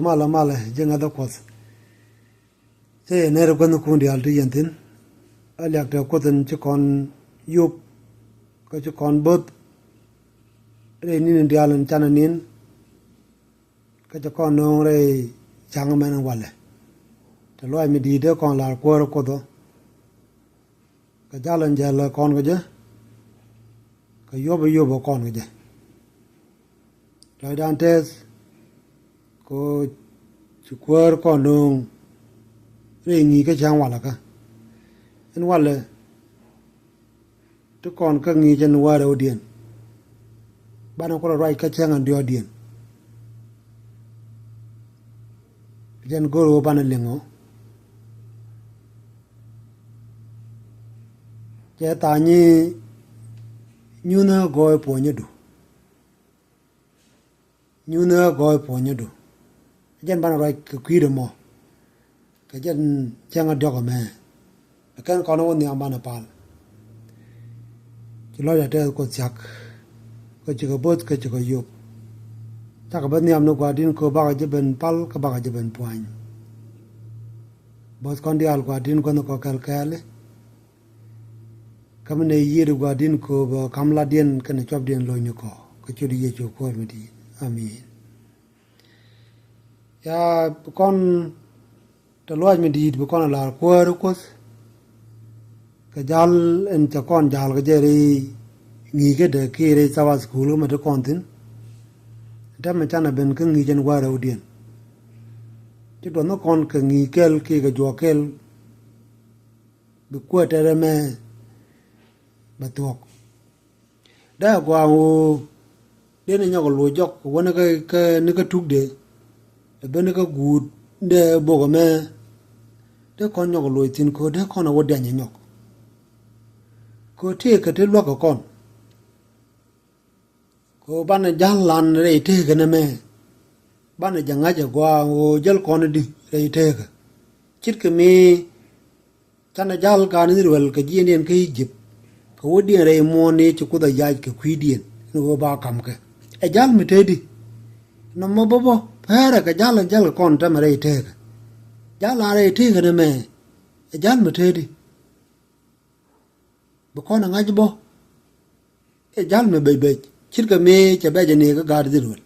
mala jenga da kwas se ne ro kan ku ndi al ti yentin alyak te ko ten che kon yup ko che kon bot re ni ndi alan chananin ka che kon no re chang men wale te loy mi di de kon la ko do ka jalan jala kon ga je ka yobo kon ga je loy dan tes ko chukwar kon dong re ngi ka chang wala ka en wale to kon ka ngi jen wa ro dien bana ko rai ka chang an dio dien jen goro bana lengo je ta ni nyu na go po nyu na go po nyu jen bana rai ka kwi de mo ka jen chang a dog me kan ko no ni ambana pal ci lo ya te ko chak ko ci ko bot ko ci ko yop ta ka ban ni am no kwa din ko ba ga ben pal ka ba ga ben puan bot kon di al kwa din ko no ko kal kale kam ne yiri kwa din ko ba kam la den kan chob den lo ni ko ci di ye ci ko mi di amin ya kon te lo mi di bu kon la ko ka jal en cha kon jal ga jeri ngi ke de ke re Sabbath School ma de kon tin da me chana ben ka ngi jen wa ro dien ti do no kon ka ngi kel ke ga jo kel bu ko te re me ba tok da gwa o de ne nya ko lo jok ko na ka ni ka tuk de ben ka gut de bo ga me de kon nya ko lo tin ko de kon wo de nya nyok ko te ka te lo ko kon ko ban jang lan re te ka na me ban janga ja gwa o jal kon di re te ka chit ke mi chana jal ka ni wel ka ji ndien ke jip ko wodi re mo ne ci ku da ya ke kwi dien no ba kam ke e jal mi te di no mo bobo pera ka jal kon ta me re te ka jal re te ka na me e jal mi te di bu ko na ngaj bo e jal me be chit ka me che be je ne ka gar dirul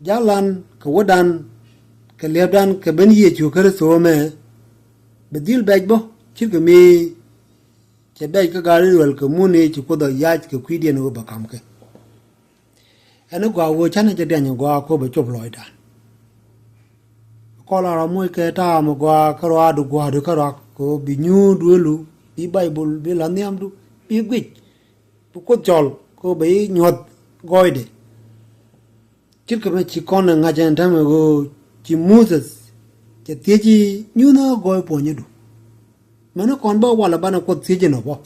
jalan ka wodan ka lebdan ka ben ye chu kar so me be dil be bo chit ka me che be ka gar dirul ka mu ne chu ko da ya ka kwi de no ba kam ke anu gwa wo chan je de gwa ko be chop loy dan ko la ra mo ke ta mo gwa ka ro du gwa du ka ra ko bi nyu du lu bi Bible bi la niam du bi gwit bu ko jol ko be nyot goy de chit ka me chi kon nga jan ta me go chi Moses che tie chi nyu na goy po nyu du me no kon ba wala bana ko tie je no bo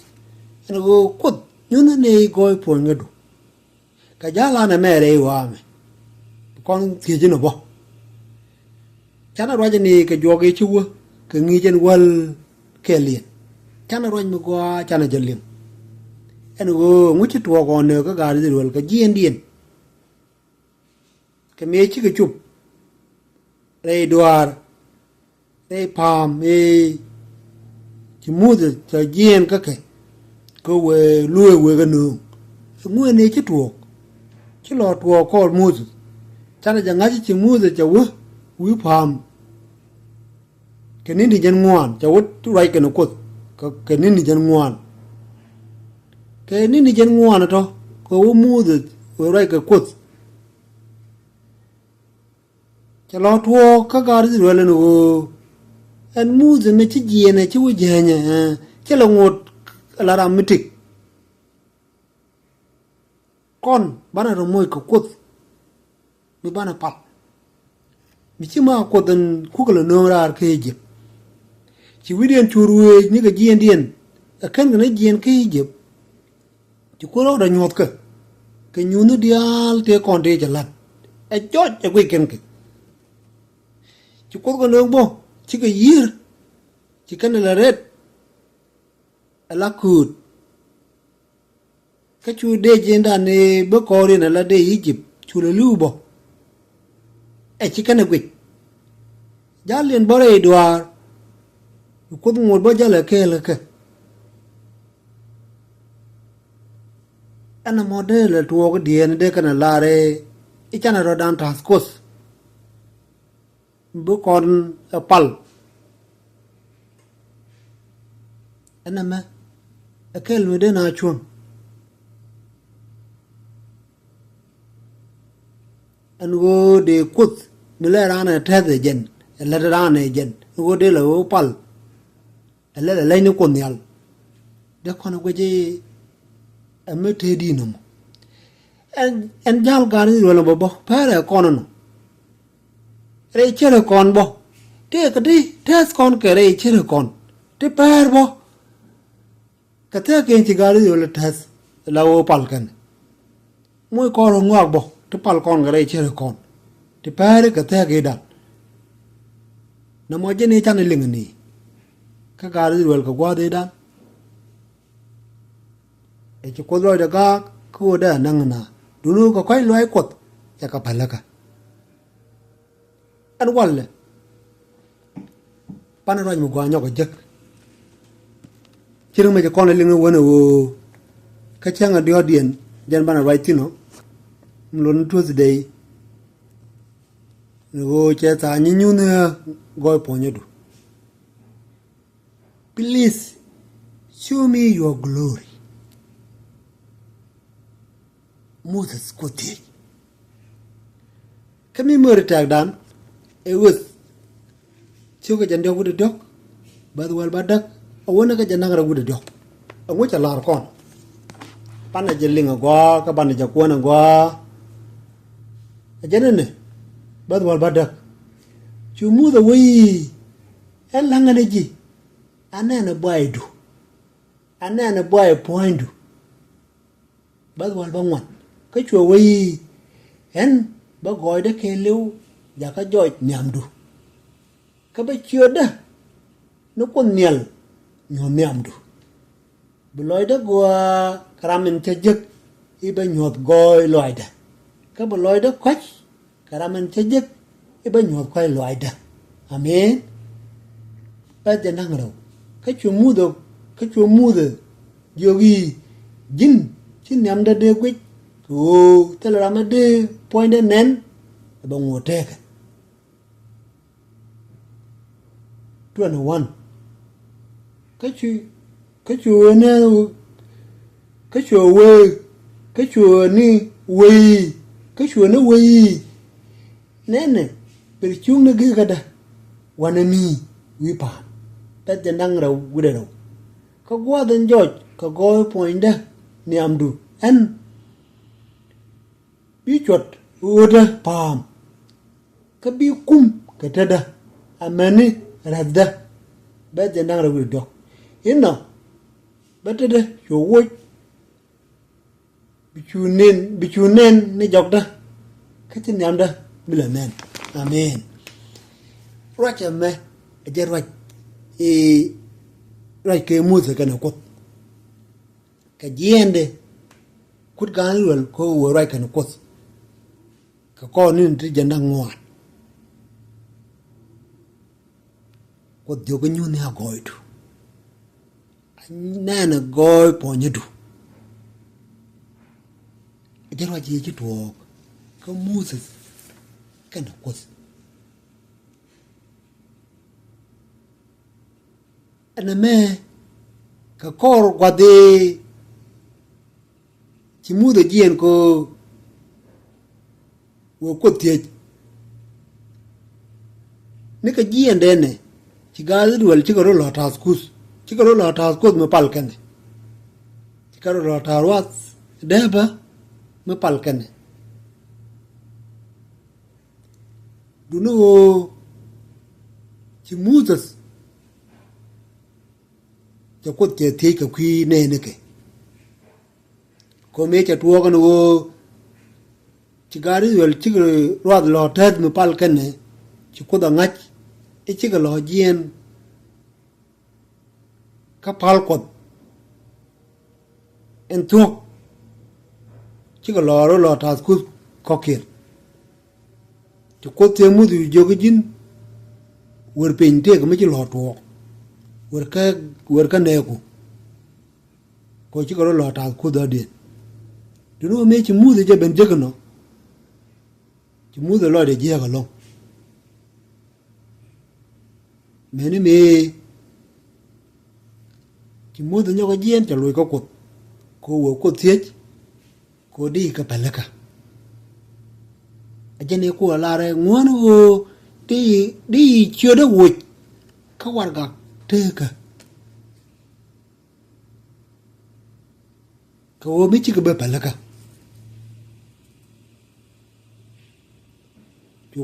en go ko nyu na ne goy po nyu du ka ja la na me re wa me kon tie je no bo chana ro je ni ka jo ge chu ka ngi jen wal ke lien chana roñ mi gwa chana jalim en go nguchi tuwa ko ne ka gar dirwal ka jien dien ka me chi ka chup re duar re pam e chi mu de cha jien ka ke ko we luwe we ga nu ngwe ne chi tuwa chi lo tuwa ko mu chana janga chi mu de cha wi pam ke ni di jen ngwan cha wut rai ke no ko ke ni jen ngwan ke ni jen ngwan to ko wo mu de wo rai ke kut cha lo tuo ka gar zi le no en mu de me chi je ne chi wo je nya che lo ngot la ram mitik kon bana ro moy ko kut mi bana pal mi chi ma ko den ku ko no ra ke je ci widien churuwe ni ga jien dien a kan ga jien ke je ci ko ro da nyot ke nyunu dial te kon de jalat e jot e gwe ken ke ci ko ga no bo ci ga yir ci kan la ret ala kut ka chu de jenda ne bo ko ri na la de Egypt chu le lu bo chicken a quick. Jalian Bore Duar, you couldn't more bajala kelaka. And a model to walk the end decan a lare, each another down task course. Book on a pulp. And a kel within our chum. And go the quote, Milan a tether agent, a letter on agent, go de la opal, a letter lane conial. The conaway a metadinum. And Jal Garden willabo, para conon. Rachel conbo, take a day, test con carry chericon, the parbo. Catake Chigari will test la opalcan. Muy coron wagbo. To palcon gare chericon. The pare catake da. No more jenny channeling ni. Kagari will go guade da. A chocodro the gag, coda nangana. Do look a quite like what? Yakapalaka. And Walle Panaran Muguano Jack. Chirum make a conning one who catching a deodian, Jan Bana Rightino. Lon Tuesday. Go chat a new go upon you. Please show me your glory. Moses Cotti. Come in more tag down. It was Sugar Jandog with a dog, but well, but duck, a winner get another with a dog. A which a lot con. Panageling a guac, a panajaquan and gua. A gentleman, but well, but duck. You move away. And langaji. And then a boy do. And then a boy point do. But well, but one. Catch you away. And but gọi đã kêu lưu và cái dội nhảm đủ cái bây chưa đó nó còn nhiều nhỏ nhảm đủ bởi lối đó qua karamen chơi giấc y bây nhọt gọi loài đó cái bởi lối đó quách karamen chơi giấc y bây nhọt quay loài đó amen bây giờ năng đâu cái chuyện mua được yogi jin xin nhắm đã đưa quýt ồ thế là mà đưa point đến nén bằng ngồi trek 21 cái chùa này cái chùa quê cái chùa ni quê cái chùa nó quê nén này bị chung nó ghi gada wanani vi pa ta chân năng đâu quê đâu có qua đến George có gọi point đó niệm đủ anh bi chuột uda pam ka bi kum ka tada amani radda ba jana rawi do inna batada yo wo bichunen ni jokda ka tin yamda bilamen amen racha me ajarwaj raj ke muza kana ko ka jiende kut ganul ko wo raj kana ko ka con nên tri dân đang ngoan có điều cái nhu này gọi đủ anh nè là gọi bỏ như đủ cái loại gì chứ thuộc có mua gì cái nào quất anh mẹ cái con qua đi chỉ mua được gì anh cô wo ko tie ne ka ji ende ne ci gaal duwal ci ko lo taskus me palken ci ko lo tarwas deba me palken du no ci mutas ci ko tie tie ka kwi ne ne ke ko me ca tuwo kan wo Chigari will chigger rod law ted me palkene, chikuda ngach, a chigger law gien kapalkot and talk chigger law taskus cockir. to quote the Mudu Jogajin were paying take a major lot walk. Work a nego. Coach got a lot I'll could did. Do not make you move the job and juggerno. To move the Lord a year along. Many may. To move the yoga jen to look up. Ko ko thiech ko di ka palaka ajene ko lare ngwan o di chiodo wuch ka warga teka ko mi chi ka ba palaka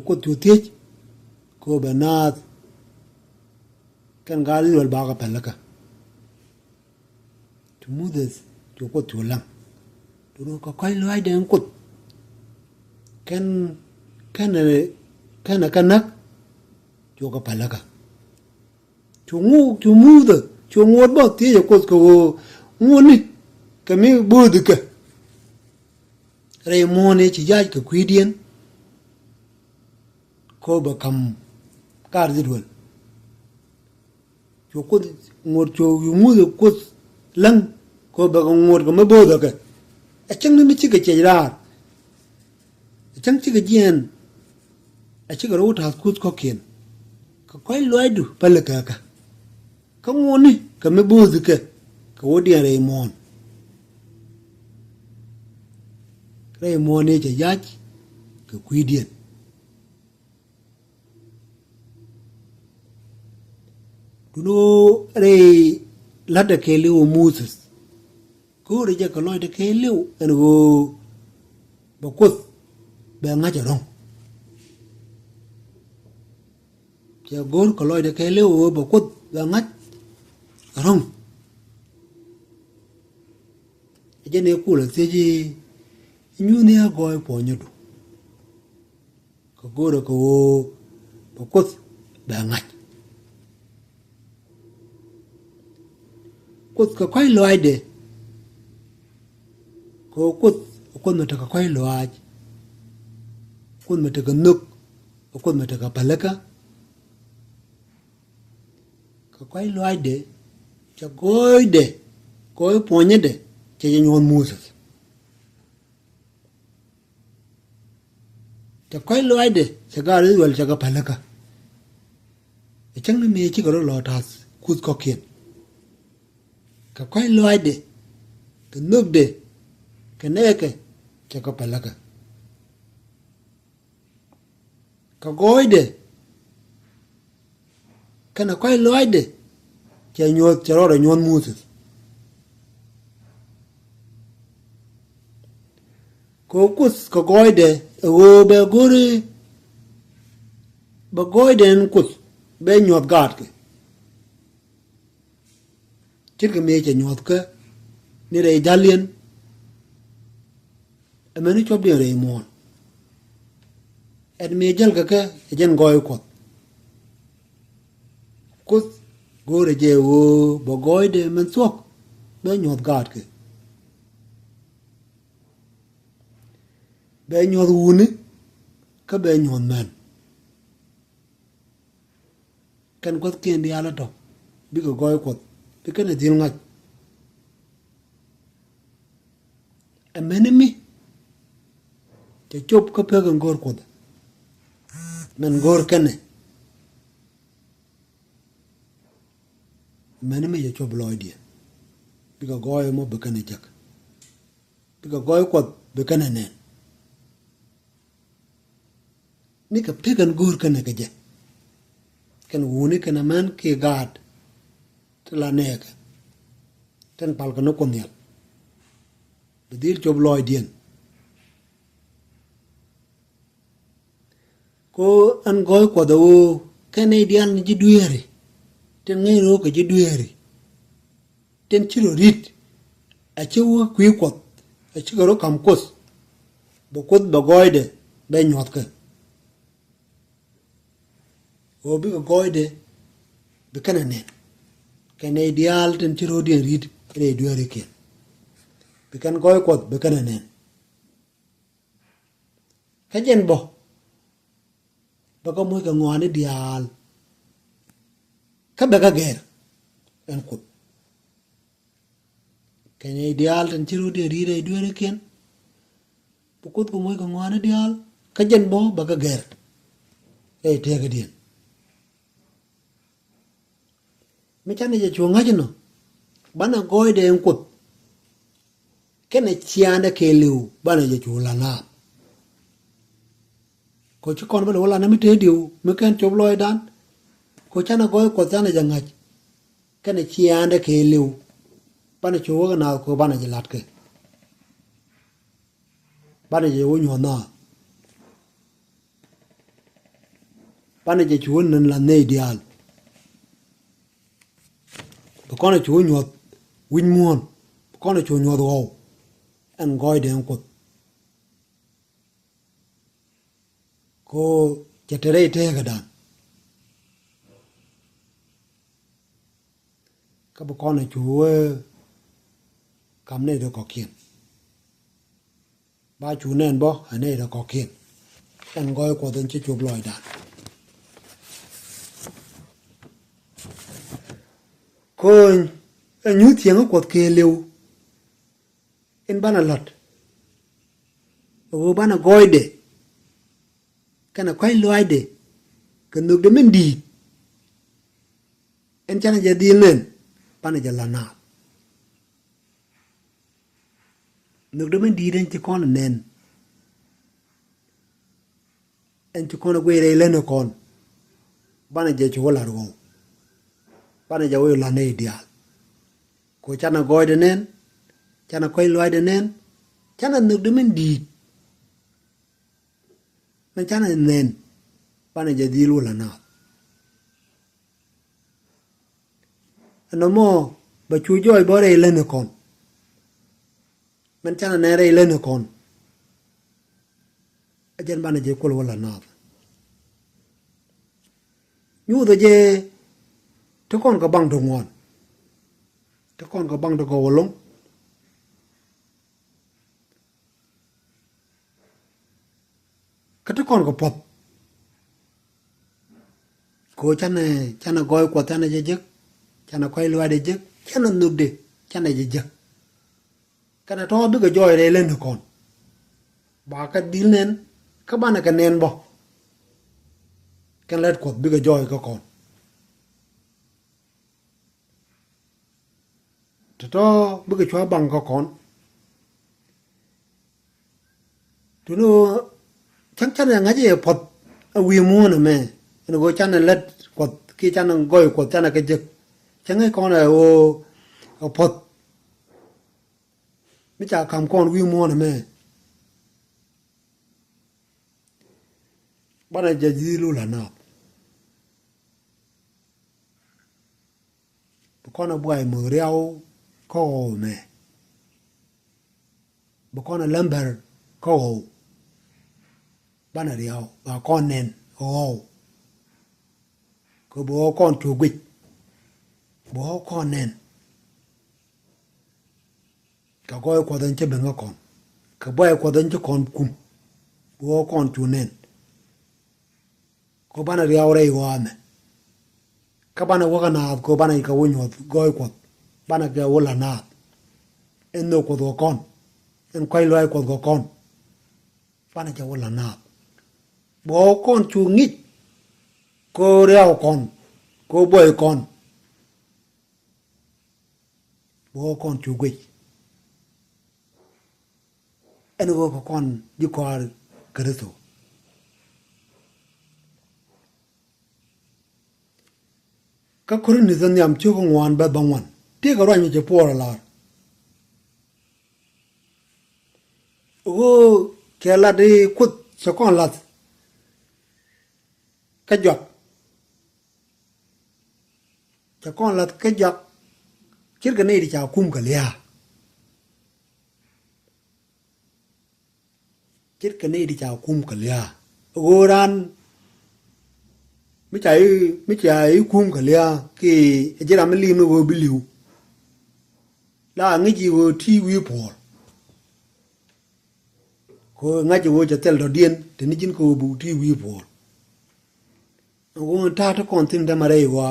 ko thiech ko banat kan gali wal ba ka palaka to move this chú có chú lăng chú có quay loài đến cột cái nấc chú có phải là cả chú ngu rồi chú ngu bao tí cho cột cô ngu đi cái mấy bơ được cái rồi mua này chỉ dạy cái quý điên cô bà cầm card gì rồi chú có chú ngu rồi cột lăng ko ba ngor ko mabo da ka a chang ni chi ka che ra a chang chi ka jen a chi ka ro ta kut ko ken ka koi loi du pa la ka ka ngoni ka mabo da ka wodi re mon ne che yach ka kwidien duno re lada ke le Moses ko re ja ka loy de ke liu en go ba ko be nga ja rong ja gor ko loy de ke liu ba ko be nga rong je ne ku la se ji nyu ne go po nyu du ko gor ko ba ko be nga ko ka kai loy de ko kun mata ka kwai loaj kun mata ka nuk kun mata ka palaka ka kwai loaj de cha goy de koy ponye de cha nyon Moses cha kwai loaj de cha ga ri wal cha ka palaka e chang na me chi ko lo tas kut ko kien ka kwai loaj de ka nuk de keneke cha ka palaka ka goide kana kai loide cha nyot cha ro nyon Moses ko kus ka goide o be gori ba goide en kus be nyot gat ke chirke me cha nyot ka ni re dalien ameni chop de re mon et me jel ka jen goy ko kus gore je o bo goy de men sok be nyot gat ke be nyot wuni ka be nyot man kan ko kien di ala to bi ko goy ko bi kan dil ngat ameni mi te chop ka pe gan gor ko men gor kane men me je chop loy dia bi ka goy mo be kane jak bi ka goy ko be kane nen ni ka pe gan gor kane ka je kan woni kana man ke gad tla neka tan pal ka no konyal be dil chop loy dien ko an goy ko do Canadian ji duere ten ngai ro ka ji duere ten chiro rit a chewa kwi ko a chiro kam kos bo ko bo goy de be nyot ka o bi ko goy de be kana ne Canadian ten chiro de rit re duere ke be kan goy ko be kana ne ka jen bo baka moy ka ngwane dial ka baka ger en kut kene dial tan chiru de ri re duere ken pukut ko moy ka ngwane dial ka jen bo baka ger e te ga dien me chane je chunga jino bana goy de en kut kene chianda ke liu bana je chula na ko chi kon bana wala na mi te diu me ken chob loy dan ko chana goy ko chana jangach kene chianda ke liu bana chuwa na ko bana je lat ke bana je wo nyo na bana je chuwa nan la ne dial ko kono chuwa nyo win muon kono chuwa nyo do an goy de ko ko jetere te ga dan ka bo kono chuwa kam ne do ko kien ba chu nen bo ane do ko kien an goy ko den chi chub loy dan ko nyu tieng ko ke lew en bana lot o bana goy de kana koy loy de kan nuk de men di en chana je di nen bana je lana nuk de men di den ci kon nen en ci kon gwe re len kon bana je ci wala ro bana je wo la ne dial ko chana goy de nen chana koy loy de nen chana nuk de men di men chana nen bana je di lu la na no mo ba chu joy bo re len kon men chana ne re len kon ajen bana je ko wala na nyu de je to kon ka bang do ngon to kon ka bang do ko wolong ka to kon ko pop ko chana goy ko chana je je chana koy lo de je chana nuk de chana je je kana to bi ga joy re len kon ba ka dil nen ka bana ka nen bo kan let ko bi ga joy ko kon to bi ga chwa bang ko kon tu no chang chan nga je pot a wi mu na me no go chan let ko ki chan goy ko chan ka je chang ai kon o pot mi cha kam kon wi mu na me bana je ji lu la na ko na boy mo riao ko me bo ko na lamber ko bana riao ba kon nen ko bo kon tu gwi bo kon nen ka goy ko den che ben kon ka boy ko den che kon kum bo kon tu nen ko bana riao re wa me ka bana wa na ko bana ka wonyo goy ko bana ga wala na en no ko do kon en koy loy ko go kon bana ja wala na bo kon chu ngit ko riao kon ko boy kon bo kon chu gwi en go ko kon di ko kreto ka kurin ni zan yam chu ko ngwan ba bangwan ti ga ro ni je por la o ke la de kut so kon lat ka jok cha kon lat ka jok chir ga nei di cha kum ka lia chir ka nei di cha kum ka lia o ran mi chai kum ka lia ki jira mi li no go biliu la ngi ji go ti wi por ko ngaji wo cha tel do dien te ni jin ko bu ti wi por Ngon ta ta kon tin da mare wa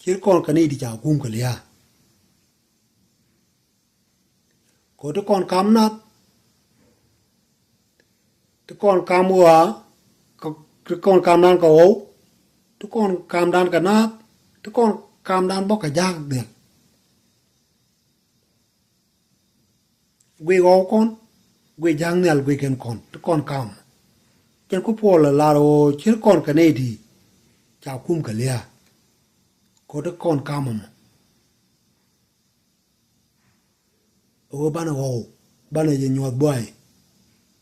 chir kon ka ni di cha kum ka lia ko ta kon kam na ta kon kam wa ta kon kam nan ka o ta kon kam dan ka na ta kon kam dan bo ka jak de gwe go kon gwe jang nel gwe ken kon ta kon kam chen ku po la ro chir kon ka ni di cha kum ka lia ko ta kon kam mo o bana ho bana ye nyot boy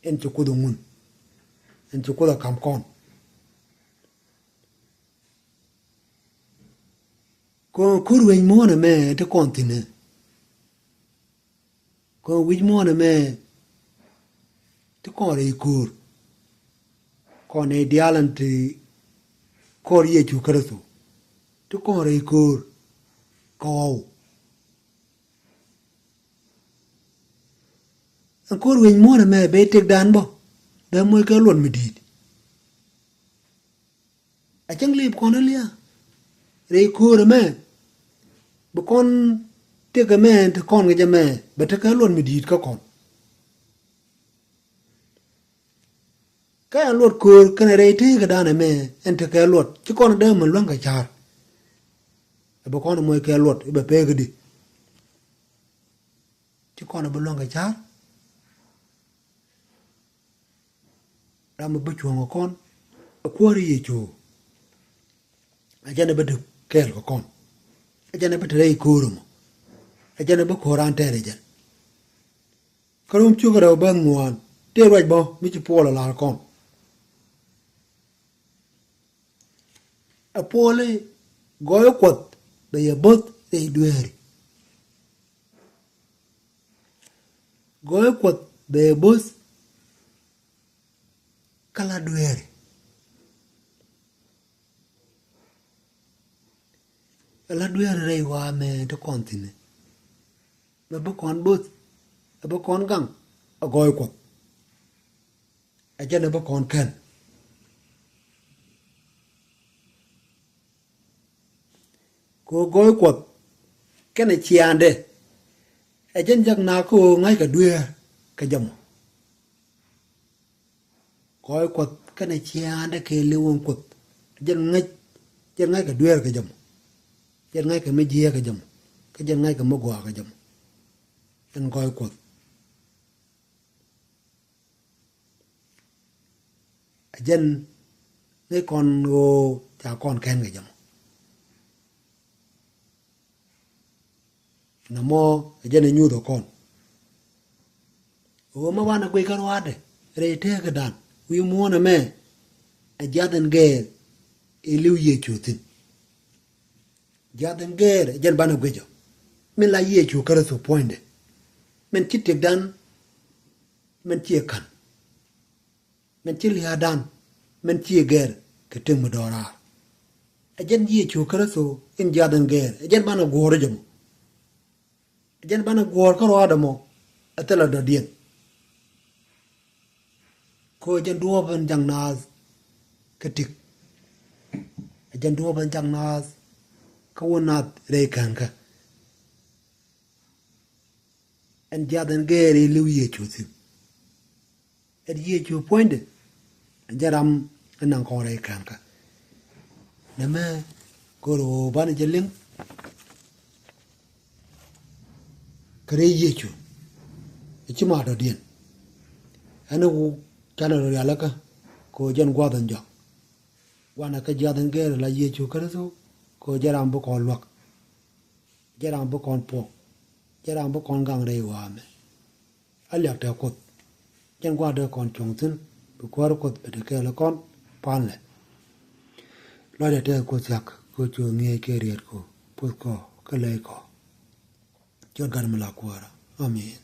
en chu ku du mun en chu ku da kam kon ko kurwe mo na me ta kon tin ko wi mo na me ta kon re kur ko ne dialan ti ko ye chu krasu ta kon re kur ko an ko wen mo na me be tek dan bo be mo ke lon mi dit a chang lip kon lia re ko re me bu kon te ke me te kon ge me be te ke lon mi dit ka kon ka lot ko ke re te ke dan me en te ke lot ti kon de mo lon ka char bu kon mo ke lot be pe ge di ti kon bu lon ka char Rama bachwang kon akwari ye cho ajana badu kel ko kon ajana badu rei kurum ajana ba koran tere jan karum chugara ban muan te raj bo mi chi pola la kon apole goyo kwat be ye bot e dueri goyo kwat be bos kala duere la duere rei wa me to kontine me bo kon bot bo kon gang a goy ko a jene bo kon ken ko goy ko ken e chiande a jen jak na ko ngai ka duere ka jam goy ko ken e chiande ke lewon ko jen ngai ka duere ka jam jen ngai ka me jie ka jam ka jen ngai ka mo gwa ka jam en goy ko jen ne kon go ta kon ken ka jam na mo jen nyu do kon o ma wana gwe kan wade re te ka dan wi mo na me a jaden ge e liu ye chutin jaden ge jen bana gwe jo min la ye chu kara so poinde men chitek dan men chie kan men chi lia dan men chie ger ke tem dora ajen ye chu kara so in jaden ger ajen bana gore jom ajen bana gor ko ro adamo atela do dien ko ajen duo ban jang naz ketik ajen duo ban jang naz ka wonat re kan ka en jaden ger e liu ye chu tin ye chu poinde jaram nang ko re kan ka nama ko ro ban jeling kare ye chu chi ma do dien anu kana ro ya la ka ko jen gwa dan jo wana ka jaden ger la ye chu kare so ko jaram bu ko lok jaram bu kon po jaram bu kon gang re wa me alyak ta ko jen gwa de kon chung tin bu ko ro ko be de ke la kon pan le lo de te ko sak ko chu nge ke riet ko pu ko ka le ko jor gar mala ko ara amen